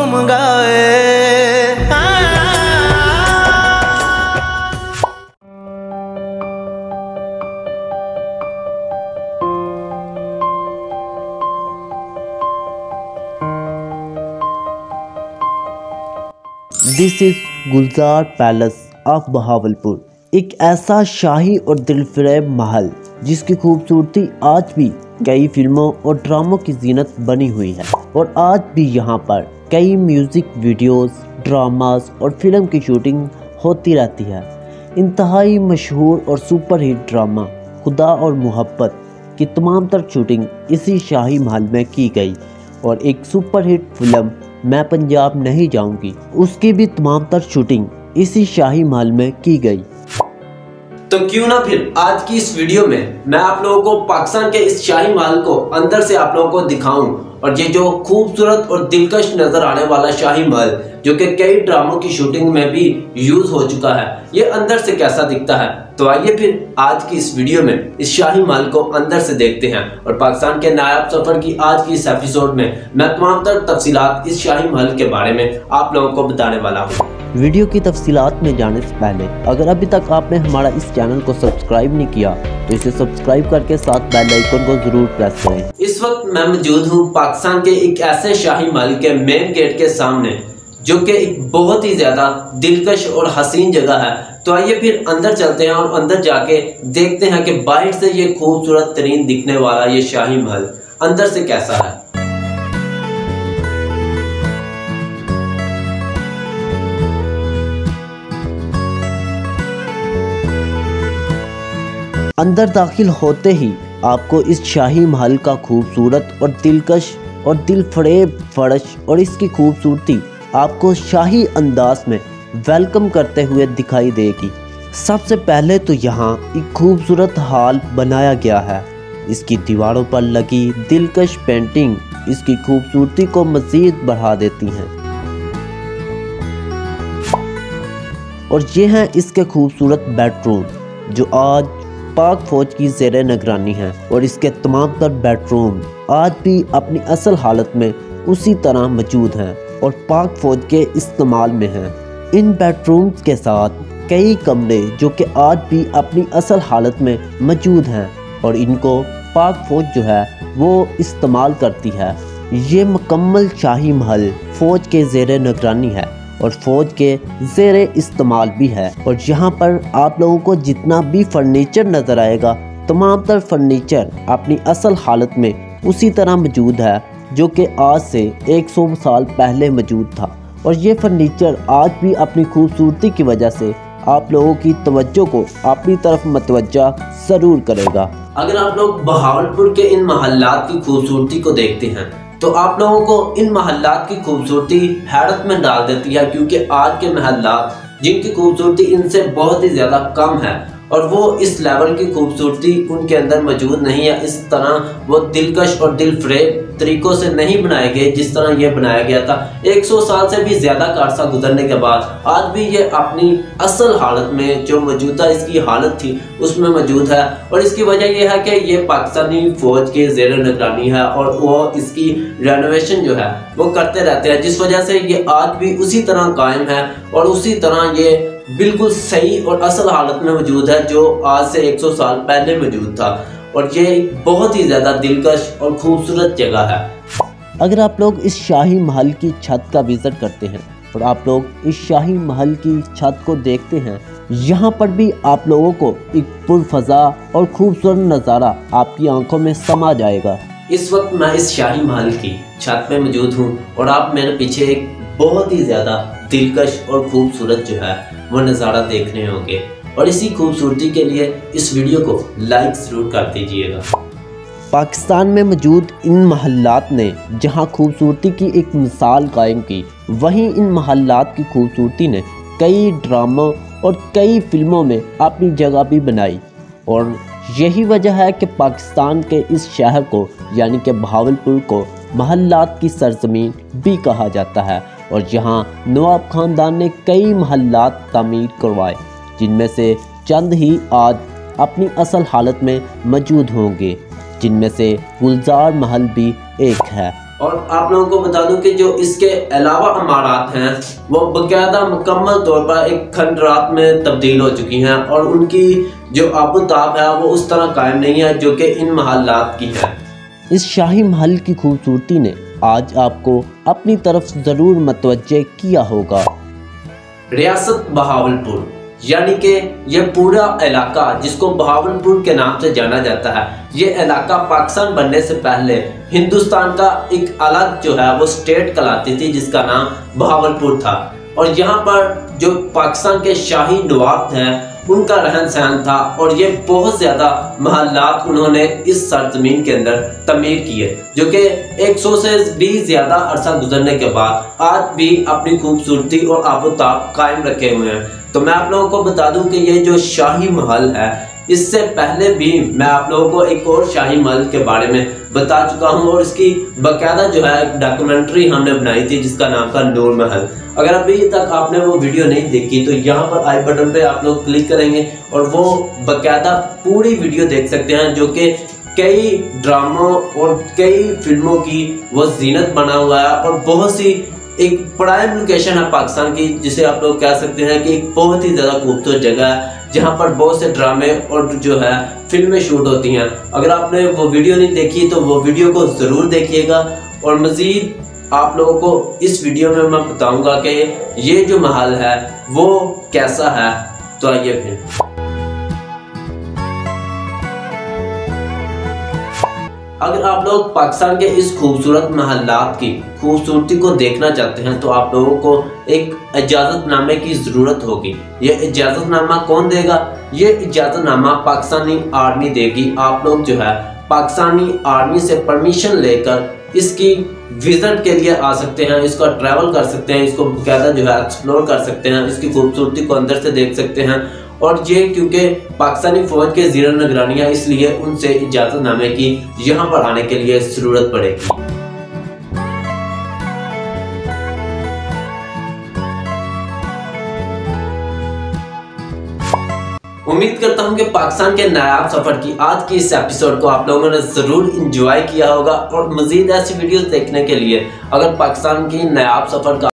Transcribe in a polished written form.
मंगाए। This is Gulzar palace of Bahawalpur, एक ऐसा शाही और दिलफरेब महल जिसकी खूबसूरती आज भी कई फिल्मों और ड्रामों की जीनत बनी हुई है और आज भी यहाँ पर कई म्यूज़िक वीडियोस, ड्रामास और फिल्म की शूटिंग होती रहती है। इंतहाई मशहूर और सुपरहिट ड्रामा खुदा और मोहब्बत की तमाम तर शूटिंग इसी शाही महल में की गई और एक सुपरहिट फिल्म मैं पंजाब नहीं जाऊंगी उसकी भी तमाम तर शूटिंग इसी शाही महल में की गई। तो क्यों ना फिर आज की इस वीडियो में मैं आप लोगों को पाकिस्तान के इस शाही महल को अंदर से आप लोगों को दिखाऊं और ये जो खूबसूरत और दिलकश नजर आने वाला शाही महल जो कि कई ड्रामों की शूटिंग में भी यूज हो चुका है, ये अंदर से कैसा दिखता है। तो आइए फिर आज की इस वीडियो में इस शाही महल को अंदर से देखते हैं और पाकिस्तान के नायाब सफर की आज की इस एपिसोड में मैं तमाम तर तफसीलात इस शाही महल के बारे में आप लोगों को बताने वाला हूँ। वीडियो की तफसीलात में जाने से पहले अगर अभी तक आपने हमारा इस चैनल को सब्सक्राइब नहीं किया तो इसे सब्सक्राइब करके साथ बेल आइकन को जरूर प्रेस करें। इस वक्त मैं मौजूद हूँ पाकिस्तान के एक ऐसे शाही महल के मेन गेट के सामने जो कि एक बहुत ही ज्यादा दिलकश और हसीन जगह है। तो आइए फिर अंदर चलते हैं और अंदर जाके देखते हैं कि बाहर से ये खूबसूरत तरीन दिखने वाला ये शाही महल अंदर से कैसा है। अंदर दाखिल होते ही आपको इस शाही महल का खूबसूरत और दिलकश और दिलफरेब फर्श और इसकी खूबसूरती आपको शाही अंदाज में वेलकम करते हुए दिखाई देगी। सबसे पहले तो यहाँ एक खूबसूरत हॉल बनाया गया है। इसकी दीवारों पर लगी दिलकश पेंटिंग इसकी खूबसूरती को मज़ीद बढ़ा देती हैं और ये हैं इसके खूबसूरत बेडरूम जो आज पाक फौज की ज़ेरे निगरानी है और इसके तमाम तर बेडरूम आज भी अपनी असल हालत में उसी तरह मौजूद हैं और पाक फौज के इस्तेमाल में हैं। इन बेडरूम्स के साथ कई कमरे जो कि आज भी अपनी असल हालत में मौजूद हैं और इनको पाक फौज जो है वो इस्तेमाल करती है। ये मुकम्मल शाही महल फौज के ज़ेरे निगरानी है और फौज के ज़ेरे इस्तेमाल भी है और यहाँ पर आप लोगों को जितना भी फर्नीचर नज़र आएगा तमाम तर फर्नीचर अपनी असल हालत में उसी तरह मौजूद है जो कि आज से 100 साल पहले मौजूद था और ये फर्नीचर आज भी अपनी खूबसूरती की वजह से आप लोगों की तवज्जो को अपनी तरफ मतवज्जा ज़रूर करेगा। अगर आप लोग बहावलपुर के इन महल्लात की खूबसूरती को देखते हैं तो आप लोगों को इन महल्लात की खूबसूरती हैरत में डाल देती है, क्योंकि आज के महल्लात जिनकी खूबसूरती इनसे बहुत ही ज़्यादा कम है और वो इस लेवल की खूबसूरती उनके अंदर मौजूद नहीं है। इस तरह वो दिलकश और दिलफरेब तरीकों से नहीं बनाए गए जिस तरह ये बनाया गया था। 100 साल से भी ज़्यादा का अरसा गुजरने के बाद आज भी ये अपनी असल हालत में जो मौजूदा इसकी हालत थी उसमें मौजूद है और इसकी वजह यह है कि ये पाकिस्तानी फ़ौज के ज़ेर निगरानी है और वो इसकी रेनोवेशन जो है वो करते रहते हैं, जिस वजह से ये आज भी उसी तरह कायम है और उसी तरह ये बिल्कुल सही और असल हालत में मौजूद है जो आज से 100 साल पहले मौजूद था और ये बहुत ही ज़्यादा दिलकश और खूबसूरत जगह है। अगर आप लोग इस शाही महल की छत का विज़िट करते हैं और आप लोग इस शाही महल की छत को देखते हैं, यहाँ पर भी आप लोगों को एक पुरफ़ज़ा और खूबसूरत नज़ारा आपकी आंखों में समा जाएगा। इस वक्त मैं इस शाही महल की छत पे मौजूद हूँ और आप मेरे पीछे एक बहुत ही ज़्यादा दिलकश और खूबसूरत जो है वो नज़ारा देख रहे होंगे और इसी खूबसूरती के लिए इस वीडियो को लाइक ज़रूर कर दीजिएगा। पाकिस्तान में मौजूद इन महल्लात ने जहां खूबसूरती की एक मिसाल कायम की, वहीं इन महल्लात की खूबसूरती ने कई ड्रामों और कई फिल्मों में अपनी जगह भी बनाई और यही वजह है कि पाकिस्तान के इस शहर को यानी कि बहावलपुर को महल्लात की सरजमीन भी कहा जाता है और यहाँ नवाब ख़ानदान ने कई महल्लात तामीर करवाए जिनमें से चंद ही आज अपनी असल हालत में मौजूद होंगे, जिनमें से गुलजार महल भी एक है। और आप लोगों को बता दूं कि जो इसके अलावा इमारत हैं वो बाकायदा मुकम्मल तौर पर एक खंडरात में तब्दील हो चुकी हैं और उनकी जो आबोताब है वो उस तरह कायम नहीं है जो कि इन महल्लात की है। इस शाही महल की खूबसूरती ने आज आपको अपनी तरफ ज़रूर मतवज्जे किया होगा। रियासत बहावलपुर यानी कि ये पूरा इलाका जिसको बहावलपुर के नाम से जाना जाता है, ये इलाका पाकिस्तान बनने से पहले हिंदुस्तान का एक अलग जो है वो स्टेट कहलाती थी जिसका नाम बहावलपुर था। और यहाँ पर जो पाकिस्तान के शाही नवाब थे उनका रहन सहन था और ये बहुत ज़्यादा महल्लात उन्होंने इस सरजमीन के अंदर तमीर किए जो कि 100 से भी ज़्यादा अरसा गुजरने के बाद आज भी अपनी खूबसूरती और आबोताब कायम रखे हुए हैं। तो मैं आप लोगों को बता दूं कि ये जो शाही महल है इससे पहले भी मैं आप लोगों को एक और शाही महल के बारे में बता चुका हूं और इसकी बाकायदा जो है एक डॉक्यूमेंट्री हमने बनाई थी जिसका नाम था नूर महल। अगर अभी तक आपने वो वीडियो नहीं देखी तो यहाँ पर आई बटन पे आप लोग क्लिक करेंगे और वो बाकायदा पूरी वीडियो देख सकते हैं जो कि कई ड्रामों और कई फिल्मों की वो जीनत बना हुआ है और बहुत सी एक प्राइम लोकेशन है पाकिस्तान की जिसे आप लोग कह सकते हैं कि एक बहुत ही ज़्यादा खूबसूरत जगह है जहां पर बहुत से ड्रामे और जो है फिल्में शूट होती हैं। अगर आपने वो वीडियो नहीं देखी तो वो वीडियो को ज़रूर देखिएगा और मज़ीद आप लोगों को इस वीडियो में मैं बताऊंगा कि ये जो महल है वो कैसा है। तो आइए फिर अगर आप लोग पाकिस्तान के इस खूबसूरत महल्लात की खूबसूरती को देखना चाहते हैं तो आप लोगों को एक इजाज़तनामे की ज़रूरत होगी। ये इजाज़तनामा कौन देगा? ये इजाज़तनामा पाकिस्तानी आर्मी देगी। आप लोग जो है पाकिस्तानी आर्मी से परमिशन लेकर इसकी विजिट के लिए आ सकते हैं, इसका ट्रैवल कर सकते हैं, इसको बाकायदा जो है एक्सप्लोर कर सकते हैं, इसकी खूबसूरती को अंदर से देख सकते हैं। और ये क्योंकि पाकिस्तानी फौज के ज़ेर निगरानी है इसलिए उनसे इजाज़तनामे की यहाँ पर आने के लिए ज़रूरत पड़ेगी। उम्मीद करता हूँ कि पाकिस्तान के नायाब सफ़र की आज की इस एपिसोड को आप लोगों ने ज़रूर इंजॉय किया होगा और मज़ीद ऐसी वीडियोस देखने के लिए अगर पाकिस्तान की नायाब सफ़र का